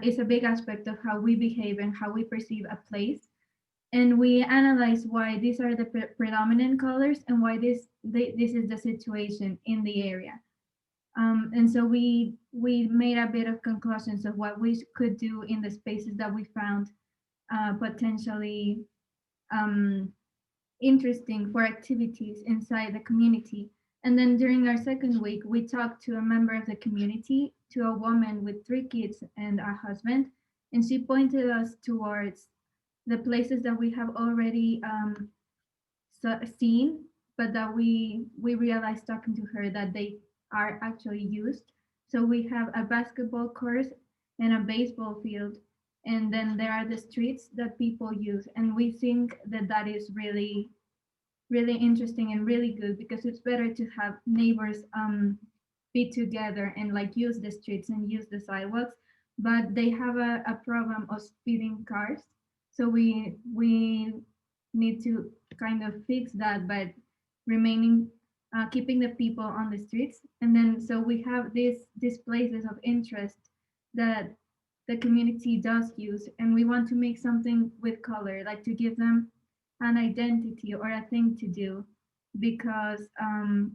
is a big aspect of how we behave and how we perceive a place. And we analyze why these are the predominant colors and why this is the situation in the area. And so we made a bit of conclusions of what we could do in the spaces that we found potentially interesting for activities inside the community. And then during our second week, we talked to a member of the community, to a woman with 3 kids and a husband, and she pointed us towards the places that we have already seen, but that we realized talking to her that they are actually used. So we have a basketball court and a baseball field, and then there are the streets that people use, and we think that that is really really interesting and really good, because it's better to have neighbors be together and like use the streets and use the sidewalks, but they have a problem of speeding cars. So we need to kind of fix that by remaining keeping the people on the streets. And then so we have these places of interest that the community does use, and we want to make something with color, like to give them an identity or a thing to do, because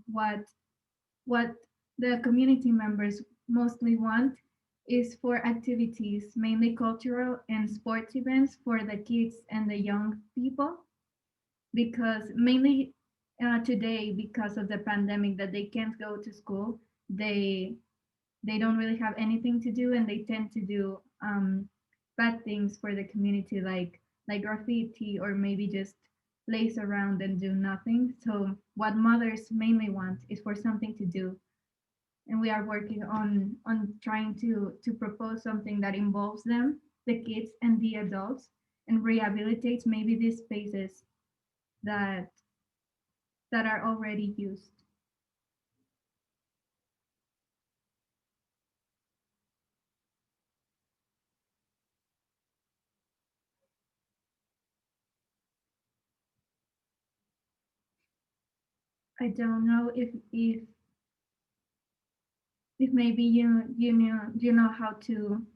what the community members mostly want is for activities, mainly cultural and sports events for the kids and the young people, because mainly today, because of the pandemic, that they can't go to school, they don't really have anything to do, and they tend to do bad things for the community, like graffiti, or maybe just laze around and do nothing. So what mothers mainly want is for something to do, and we are working on trying to propose something that involves them, the kids and the adults, and rehabilitates maybe these spaces that are already used. I don't know if maybe you know how to,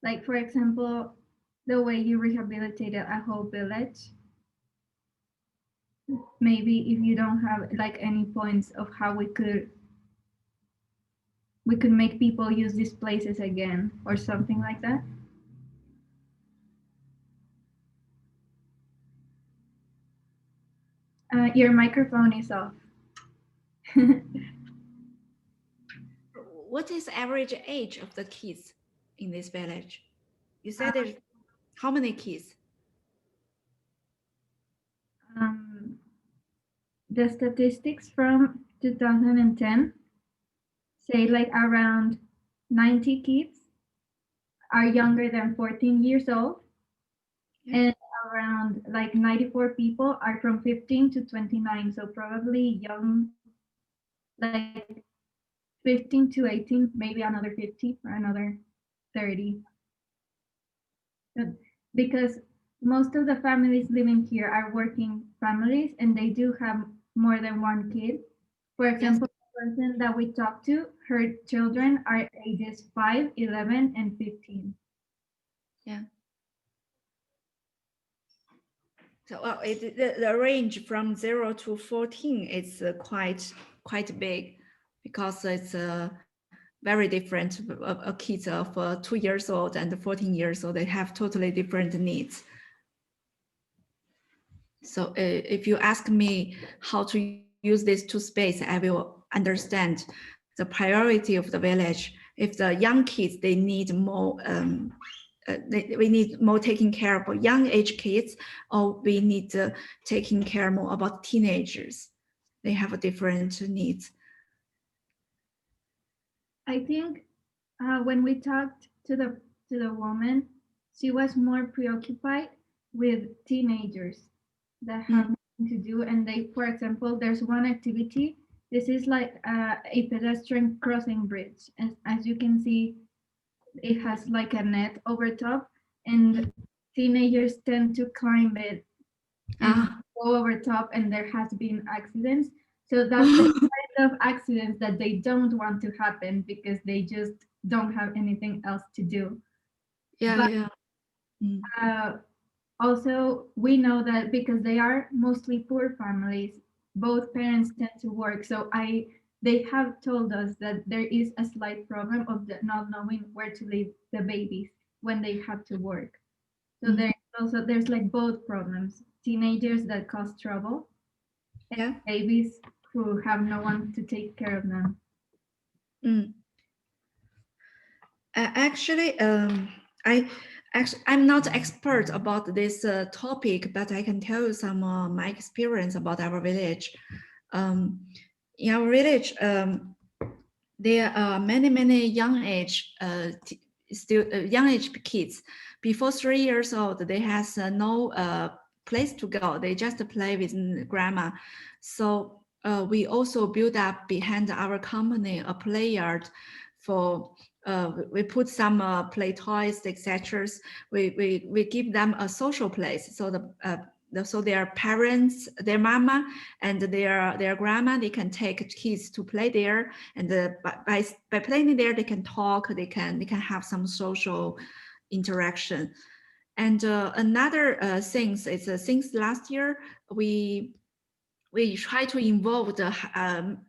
like, for example, the way you rehabilitated a whole village. Maybe if you don't have like any points of how we could make people use these places again or something like that. Your microphone is off. What is the average age of the kids in this village? You said there's how many kids? The statistics from 2010 say like around 90 kids are younger than 14 years old, and around like 94 people are from 15 to 29. So probably young, like 15 to 18, maybe another 50 or another 30. Because most of the families living here are working families, and they do have more than one kid. For example, the person that we talked to, her children are ages 5, 11, and 15. Yeah. So the range from 0 to 14 is quite big, because it's very different. Kids of 2 years old and 14 years old, they have totally different needs. So if you ask me how to use these 2 spaces, I will understand the priority of the village. If the young kids, they need more, we need more taking care of young age kids, or we need taking care more about teenagers. They have different needs. I think when we talked to the woman, she was more preoccupied with teenagers that have nothing to do. And they, for example, there's one activity. This is like a pedestrian crossing bridge, and as you can see, it has like a net over top, and teenagers tend to climb it and go over top, and there has been accidents. So that's the kind of accidents that they don't want to happen, because they just don't have anything else to do. Yeah, But yeah. Mm. also, we know that because they are mostly poor families, both parents tend to work. So they have told us that there is a slight problem of the not knowing where to leave the babies when they have to work. So there's like both problems: teenagers that cause trouble, Yeah. babies who have no one to take care of them. Mm. Actually, I'm not expert about this topic, but I can tell you some my experience about our village. Um, in our village, there are many young age still young age kids. Before 3 years old, they has no place to go. They just play with grandma. So we also build up behind our company a play yard for. We put some play toys, etc. We give them a social place, so so their parents, their mama, and their grandma, they can take kids to play there, and by playing there, they can talk, they can have some social interaction. And another things is since last year we try to involve the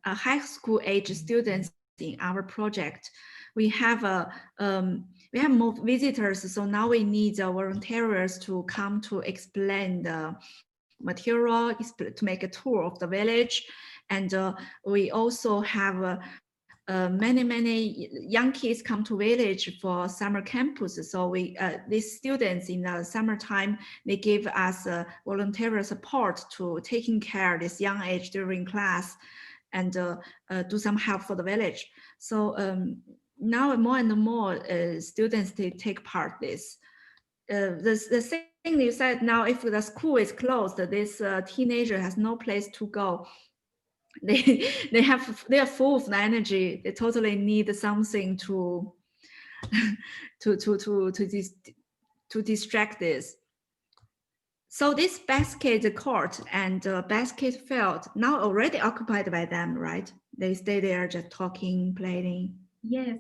high school age students in our project. We have more visitors, so now we need volunteers to come to explain the material, to make a tour of the village. And we also have many young kids come to village for summer campus. So these students in the summertime, they give us volunteer support to taking care of this young age during class, and do some help for the village. So now more and more students they take part this. The thing you said, now if the school is closed, this teenager has no place to go. They are full of energy. They totally need something to to to to to, dis, to distract this. So this basket court and basket field now already occupied by them, right? They stay there just talking, playing. Yes,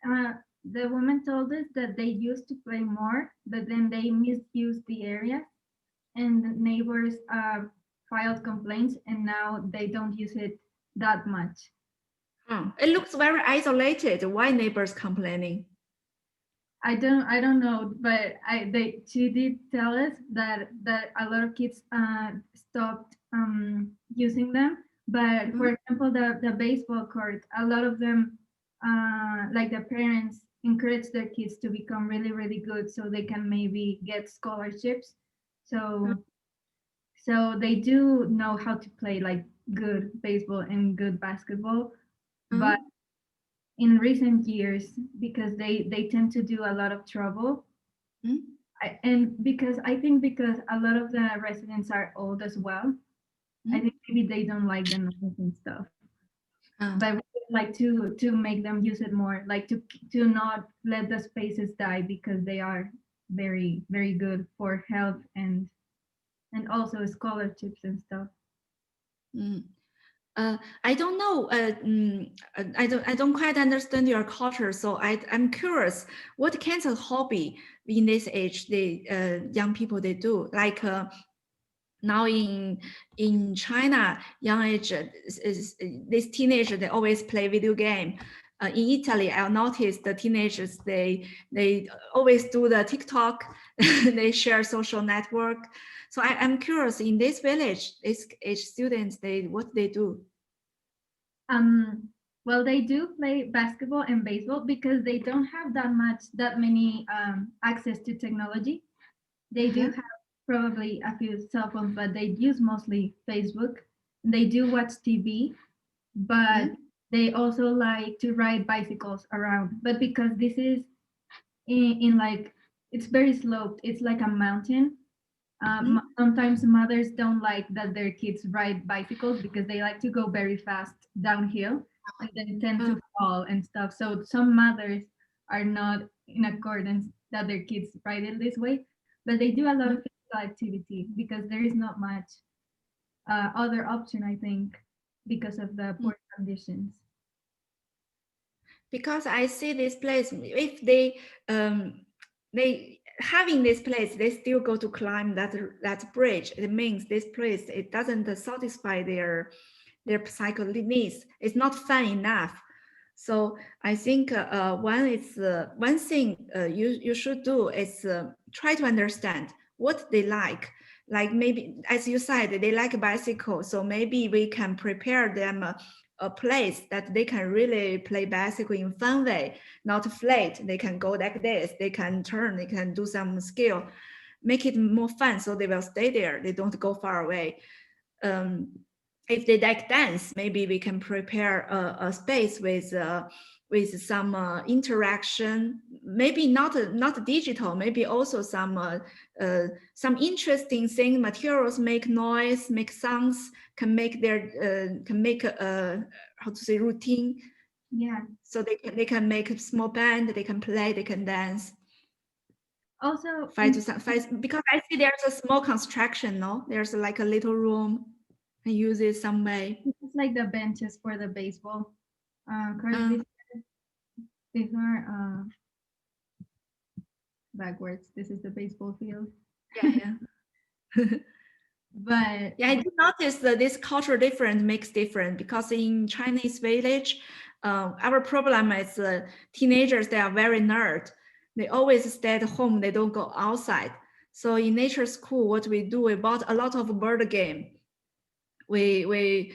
uh, the woman told us that they used to play more, but then they misused the area, and the neighbors filed complaints, and now they don't use it that much. It looks very isolated. Why neighbors complaining? I don't know, but she did tell us that a lot of kids stopped using them. But for example, the baseball court, a lot of them, like the parents, encourage their kids to become really good, so they can maybe get scholarships. So they do know how to play like good baseball and good basketball, but in recent years, because they tend to do a lot of trouble, and because I think because a lot of the residents are old as well, I think maybe they don't like the noise and stuff. But we would like to make them use it more, like to not let the spaces die, because they are very good for health and also scholarships and stuff. Mm. I don't know. I don't quite understand your culture, so I'm curious. What kinds of hobby in this age the young people they do? Like now in China, young age is this teenager they always play video game. In Italy, I noticed the teenagers they always do the TikTok. They share social network. So I'm curious. In this village, these age students they what they do. Well, they do play basketball and baseball because they don't have that many access to technology. They do have probably a few cell phones, but they use mostly Facebook. They do watch TV, but they also like to ride bicycles around. But because this is in like, it's very sloped, it's like a mountain. Sometimes mothers don't like that their kids ride bicycles because they like to go very fast downhill and then tend to fall and stuff. So some mothers are not in accordance that their kids ride it this way, but they do a lot of physical activity because there is not much other option, I think, because of the poor conditions. Because I see this place, if they having this place, they still go to climb that bridge. It means this place, it doesn't satisfy their psycho needs. It's not fun enough. So I think one thing you should do is try to understand what they like. Like maybe, as you said, they like bicycle, so maybe we can prepare them a place that they can really play bicycle in fun way, not flat. They can go like this, they can turn, they can do some skill, make it more fun, so they will stay there. They don't go far away. If they like dance, maybe we can prepare a space with some interaction. Maybe not digital. Maybe also some interesting thing. Materials make noise, make sounds, can make how to say routine. Yeah. So they can make a small band. They can play. They can dance. Also, Because I see there's a small construction. No, there's like a little room. I use it some way. it's like the benches for the baseball. Course, these are backwards. This is the baseball field. Yeah. But yeah, I do notice that this cultural difference makes difference, because in Chinese village, our problem is teenagers, they are very nerd. They always stay at home. They don't go outside. So in nature school, what we do, we bought a lot of bird game. We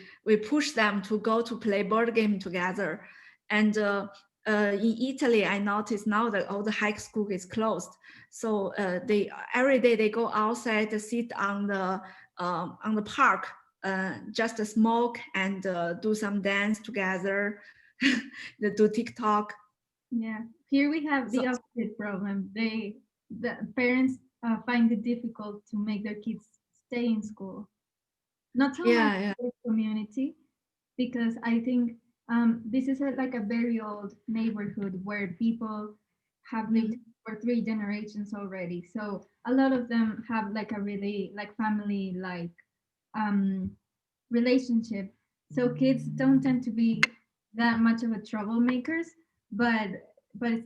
push them to go to play board game together. And in Italy, I noticed now that all the high school is closed. So they every day they go outside to sit on the park, just smoke and do some dance together, they do TikTok. yeah, here we have the opposite problem. The parents find it difficult to make their kids stay in school. Not so much the community, because I think this is like a very old neighborhood where people have lived for 3 generations already. So a lot of them have like a really like family like um, relationship. So kids don't tend to be that much of a troublemakers, but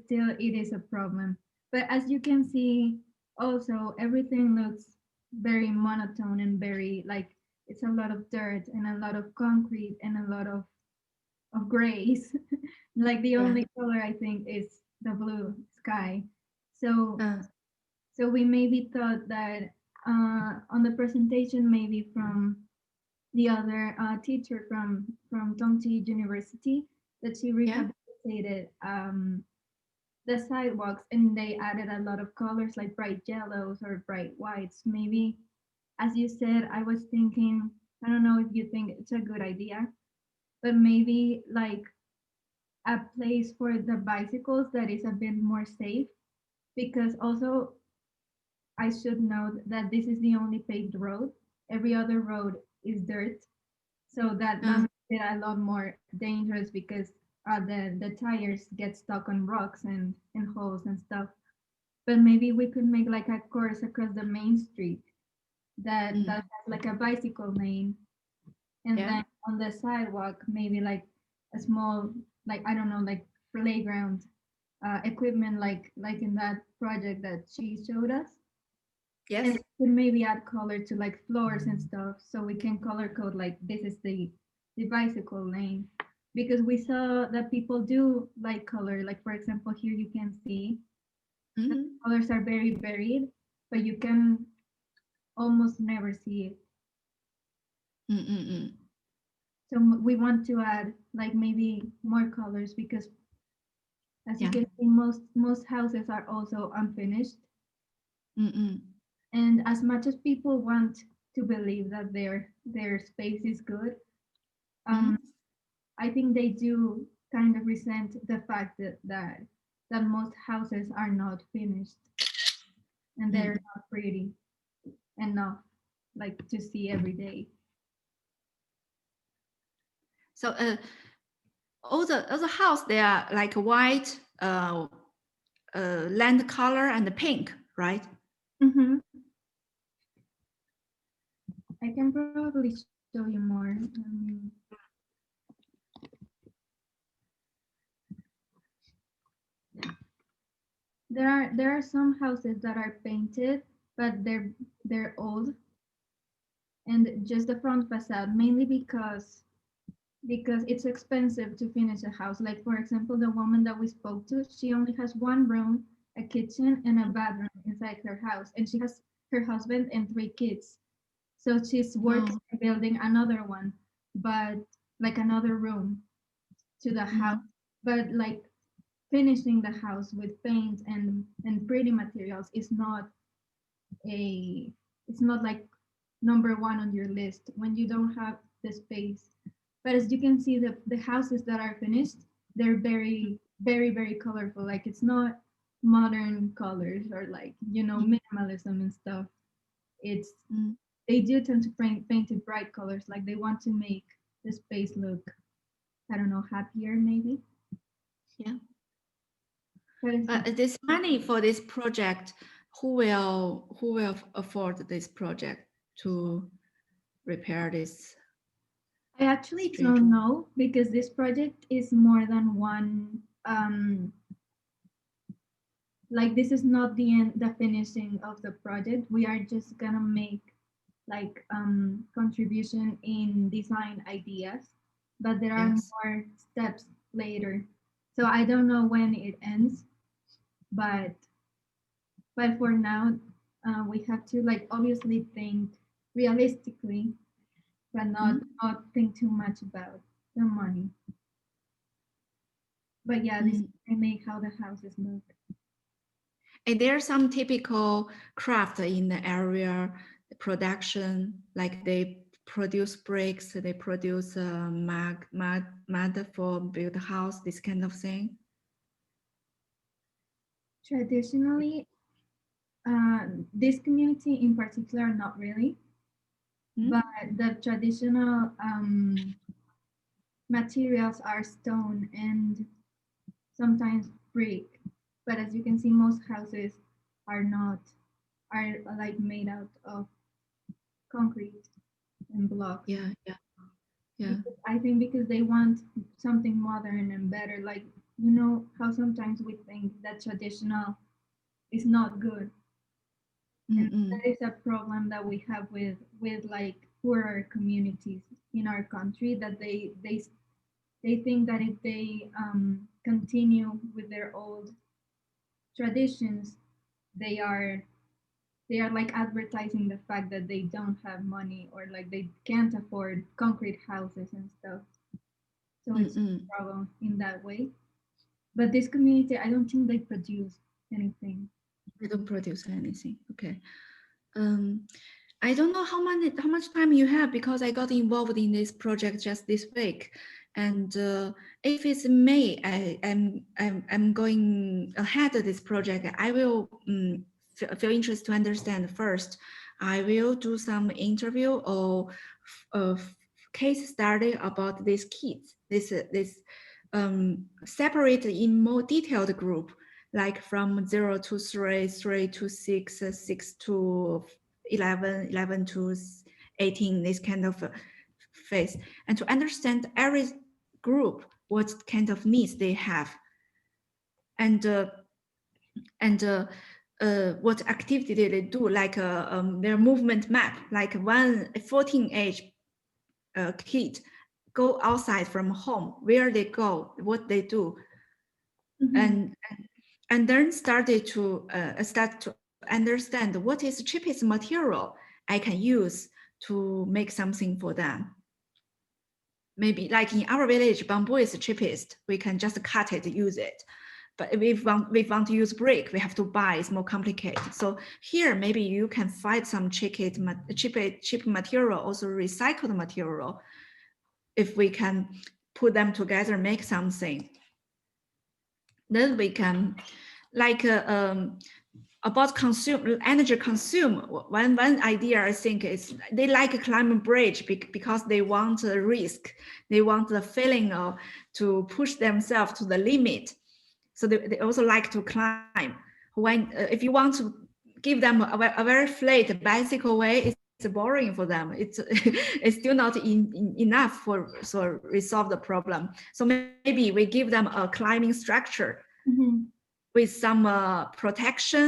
still it is a problem. But as you can see, also everything looks very monotone and very like it's a lot of dirt and a lot of concrete and a lot of grays. Like the only color I think is the blue sky. So so we maybe thought that on the presentation, maybe from the other teacher from Tongji University, that she rehabilitated the sidewalks, and they added a lot of colors like bright yellows or bright whites. Maybe, as you said, I was thinking, I don't know if you think it's a good idea, but maybe like a place for the bicycles that is a bit more safe, because also I should note that this is the only paved road. Every other road is dirt. So that makes it a lot more dangerous, because the tires get stuck on rocks and holes and stuff. But maybe we could make like a course across the main street that has like a bicycle lane, and then on the sidewalk maybe like a small, like I don't know, like playground equipment, like in that project that she showed us. Yes. And we could maybe add color to like floors and stuff, so we can color code like this is the bicycle lane, because we saw that people do like color. Like for example, here you can see the colors are very varied, but you can almost never see it. So we want to add like maybe more colors, because as you can see, most houses are also unfinished. And as much as people want to believe that their space is good, I think they do kind of resent the fact that most houses are not finished and they're not pretty enough like to see every day. So all the house, they are like white, land color and pink, right? I can probably show you more. There are some houses that are painted, but they're old, and just the front facade, mainly because it's expensive to finish a house. Like for example, the woman that we spoke to, she only has one room, a kitchen, and a bathroom inside her house, and she has her husband and three kids. So she's working Oh, on building another one, but like another room to the house, mm, but like finishing the house with paint and pretty materials is not a it's not like number one on your list when you don't have the space. But as you can see, the houses that are finished, they're very colorful. Like it's not modern colors or like mm, minimalism and stuff. It's mm, they do tend to paint it bright colors. Like they want to make the space look, I don't know, happier maybe. yeah. But it's, But this money for this project, who will afford this project to repair this I actually street? don't know because this project is more than one. Like this is not the end, the finishing of the project. We are just gonna make like contribution in design ideas, but there are Yes. more steps later. So I don't know when it ends, but for now, we have to like obviously think realistically, but Mm, not think too much about the money. But yeah, this mm. can make how the houses look. And there are some typical craft in the area, production, like they produce bricks, they produce mud for build a house, this kind of thing. Traditionally, this community in particular, not really, Mm? but the traditional materials are stone and sometimes brick. But as you can see, most houses are not, are like made out of concrete and blocks. Yeah, yeah, yeah. Because I think because they want something modern and better, like how sometimes we think that traditional is not good. And Mm-mm. that is a problem that we have with like poorer communities in our country, that they think that if they continue with their old traditions, they are they are like advertising the fact that they don't have money or like they can't afford concrete houses and stuff. So it's a Mm-mm. struggle in that way. But this community, I don't think they produce anything. They don't produce anything. Okay. Um, I don't know how much time you have because I got involved in this project just this week, and if it's May, I'm going ahead of this project. I will feel interested to understand first. I will do some interview or uh, case study about these kids. This separate in more detailed group, like from 0 to 3, 3 to 6, 6 to 11, 11 to 18, this kind of phase, and to understand every group what kind of needs they have, and what activity they do, like their movement map, like one 14 age kid go outside from home, where they go, what they do, Mhm. and then start to understand what is the cheapest material I can use to make something for them. Maybe like in our village, bamboo is the cheapest. We can just cut it, use it. But if we want to use brick, we have to buy. It's more complicated. So here, maybe you can find some cheap material, also recycled material. If we can put them together, make something, then we can, like about energy consume. One idea I think is they like climbing bridge because they want a risk. They want the feeling of to push themselves to the limit. So they also like to climb. When if you want to give them a very flat bicycle way, it's boring for them. It's still not enough for resolve the problem. So maybe we give them a climbing structure Mhm. with with some protection,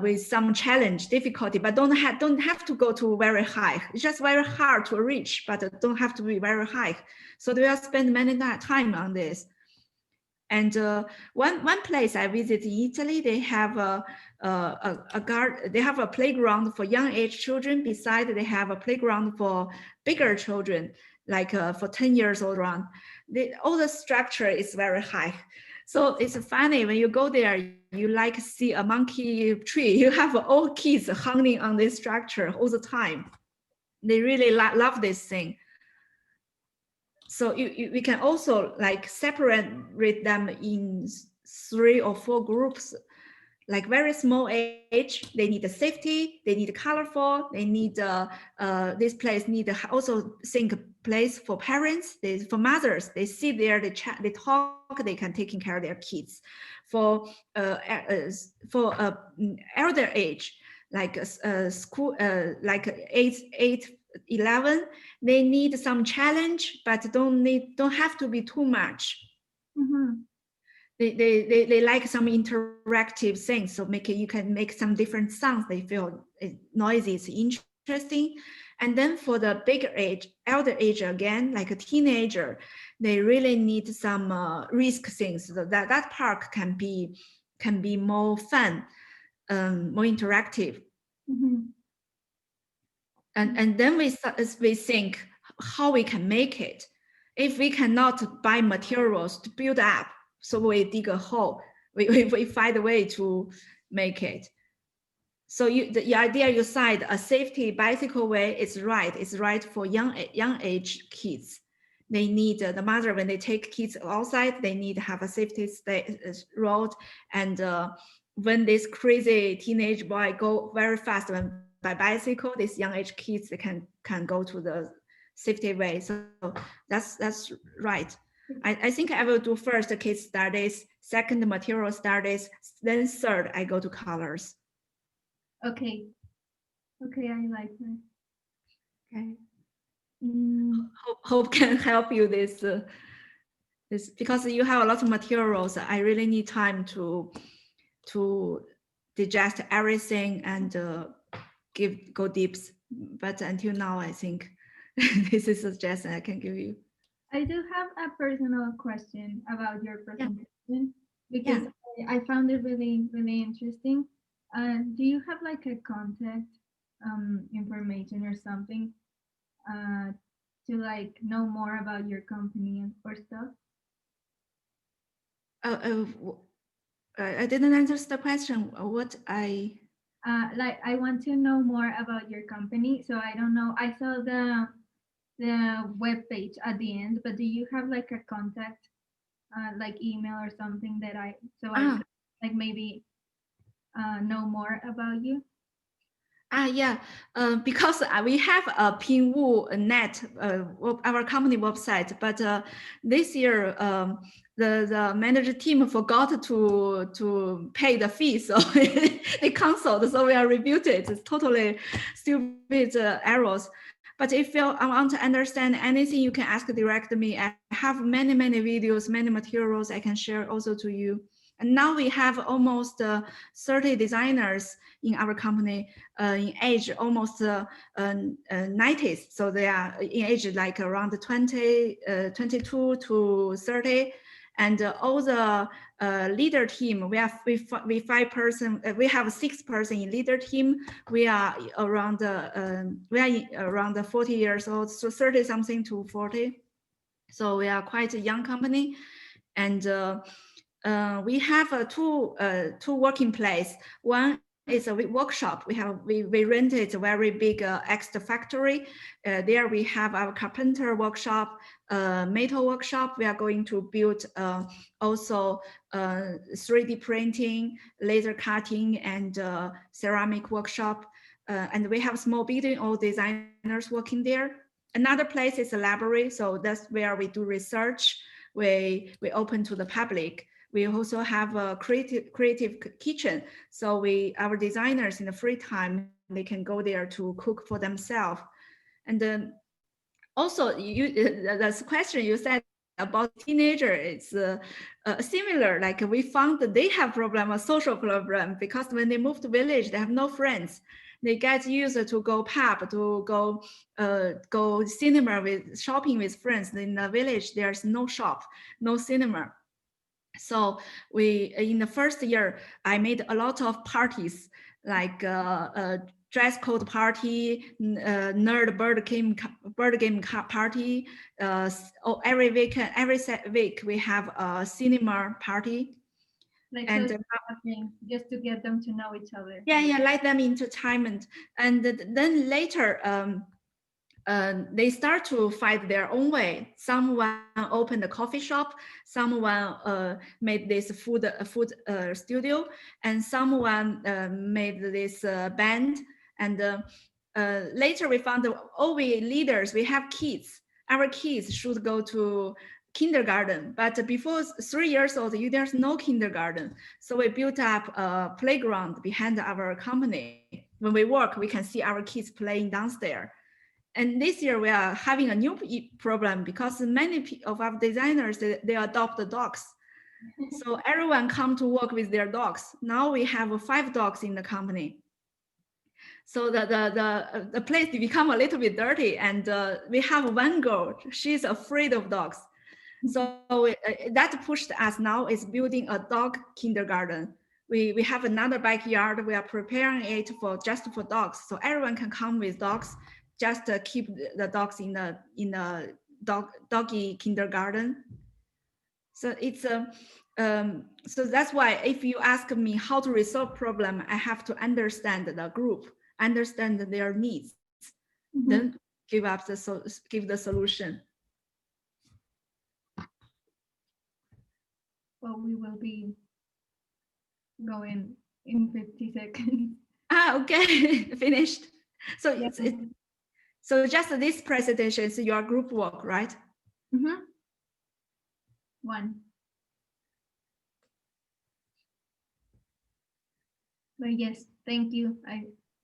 with some challenge, difficulty, but don't have to go to very high. It's just very hard to reach, but don't have to be very high. So they will spend many time on this. And one place I visit in Italy, they have they have a playground for young age children. Besides, they have a playground for bigger children, like for 10 years old around. All the structure is very high. So it's funny when you go there, you like see a monkey tree. You have all kids hanging on this structure all the time. They really love this thing. So we can also like separate them in 3 or 4 groups, like very small age. They need the safety, they need colorful, they need this place need also think place for parents, for mothers. They sit there, they chat, they talk, they can taking care of their kids. For elder age, like school, like 8-11, they need some challenge, but don't have to be too much. Mm-hmm. They like some interactive things, so you can make some different sounds. They feel noisy, it's interesting. And then for the bigger age, elder age again, like a teenager, they really need some risk things. So that park can be more fun, more interactive. Mm-hmm. And then we think how we can make it. If we cannot buy materials to build up, so we dig a hole, we find a way to make it. So the idea you said, a safety bicycle way is right. It's right for young age kids. They need the mother, when they take kids outside, they need to have a safety road. And when this crazy teenage boy go very fast by bicycle, these young age kids, they can go to the safety way. So that's right. I think I will do first case studies, second material studies, then third I go to colors. Okay, I like that. Okay. Hope can help you this because you have a lot of materials. I really need time to digest everything and go deep. But until now, I think this is a suggestion I can give you. I do have a personal question about your presentation, because I found it really, really interesting. Do you have like a contact information or something to like know more about your company or stuff? I didn't answer the question. What like I want to know more about your company. So I don't know. I saw the web page at the end, but do you have like a contact, like email or something that I could like maybe know more about you? Yeah, because we have a Pinwu net, our company website, but this year the manager team forgot to pay the fee, so they canceled. So we are rebuilt. It's totally stupid errors. But if you want to understand anything, you can ask direct me. I have many videos, many materials I can share also to you. And now we have almost 30 designers in our company, in age almost 90s. So they are in age like around 22 to 30. And all the leader team, we have 5 person. We have 6 person in leader team. We are around 40 years old, so 30 something to 40. So we are quite a young company, and we have two working place. One is a workshop. We rented a very big extra factory. There we have our carpenter workshop, metal workshop. We are going to build also 3D printing, laser cutting, and ceramic workshop. And we have small building, all designers working there. Another place is a library. So that's where we do research. We open to the public. We also have a creative kitchen. So our designers in the free time, they can go there to cook for themselves. And then also the question you said about teenager, it's similar. Like we found that they have problem, a social problem, because when they move to village, they have no friends. They get used to go pub, to go cinema with shopping with friends. In the village, there's no shop, no cinema. So we, in the first year, I made a lot of parties, like dress code party, nerd bird game party. Every weekend, every week we have a cinema party. Like and things, just to get them to know each other. Yeah, let them entertainment. And then later, they start to find their own way. Someone opened a coffee shop, someone made this food studio, and someone made this band. And later we found that all we leaders, we have kids. Our kids should go to kindergarten, but before 3 years old, there's no kindergarten. So we built up a playground behind our company. When we work, we can see our kids playing downstairs. And this year we are having a new problem because many of our designers, they adopt the dogs. So everyone come to work with their dogs. Now we have 5 dogs in the company. So the place become a little bit dirty, and we have one girl, she's afraid of dogs. So that pushed us now is building a dog kindergarten. We have another backyard. We are preparing it just for dogs. So everyone can come with dogs, just keep the dogs in the doggy kindergarten. So it's so that's why if you ask me how to resolve problem, I have to understand the group, understand their needs, then give the solution. Well, we will be going in 50 seconds. Okay, finished. So Yeah. So just this presentation is your group work, right? One. But yes, thank you.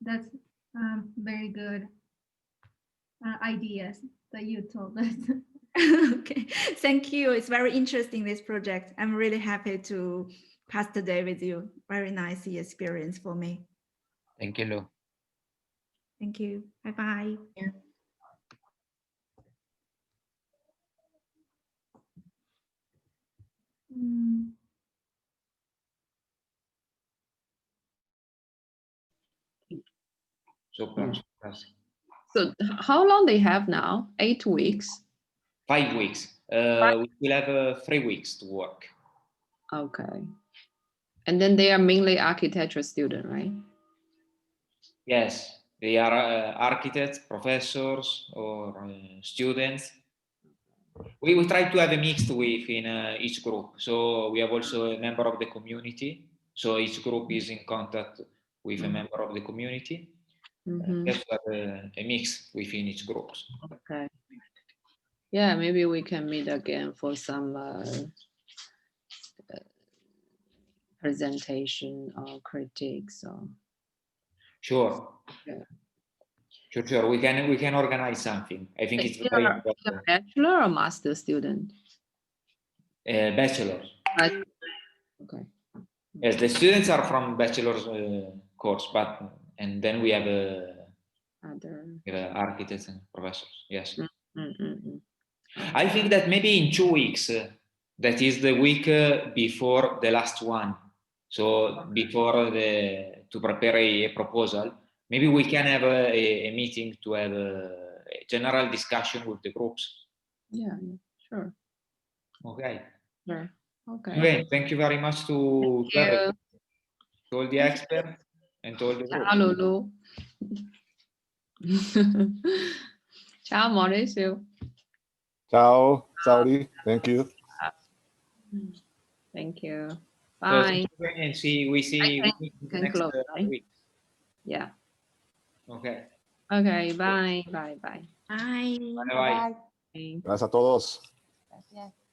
That's very good ideas that you told us. Okay, thank you. It's very interesting, this project. I'm really happy to pass the day with you. Very nice experience for me. Thank you, Lu. Thank you. Bye-bye. Yeah. So how long they have now? 8 weeks? 5 weeks. We will have 3 weeks to work. Okay. And then they are mainly architecture student, right? Yes, they are architects, professors, or students. We try to have a mix within each group. So we have also a member of the community. So each group is in contact with a member of the community. We have to have a mix within each group. Okay. Yeah, maybe we can meet again for some presentation or critiques. Or... Sure. Yeah. Sure. We can organize something. I think it's very important. You're a bachelor or master student? Bachelor. Okay. Yes, the students are from bachelor's course, and then we have Other architects and professors. Yes. I Okay. think that maybe in 2 weeks, that is the week before the last one. So before to prepare a proposal, maybe we can have a meeting to have a general discussion with the groups. Yeah, sure. Okay. Sure. Okay. Okay. Thank you very much to all the experts and to all the groups. Ciao, Lulu. Ciao, Mauricio. Ciao, Saudi. Thank you. Thank you. So Bye. and we see next close, right? week. Yeah. Okay. Okay. Bye. Bye. Bye. Bye. Bye. Gracias a todos. Gracias.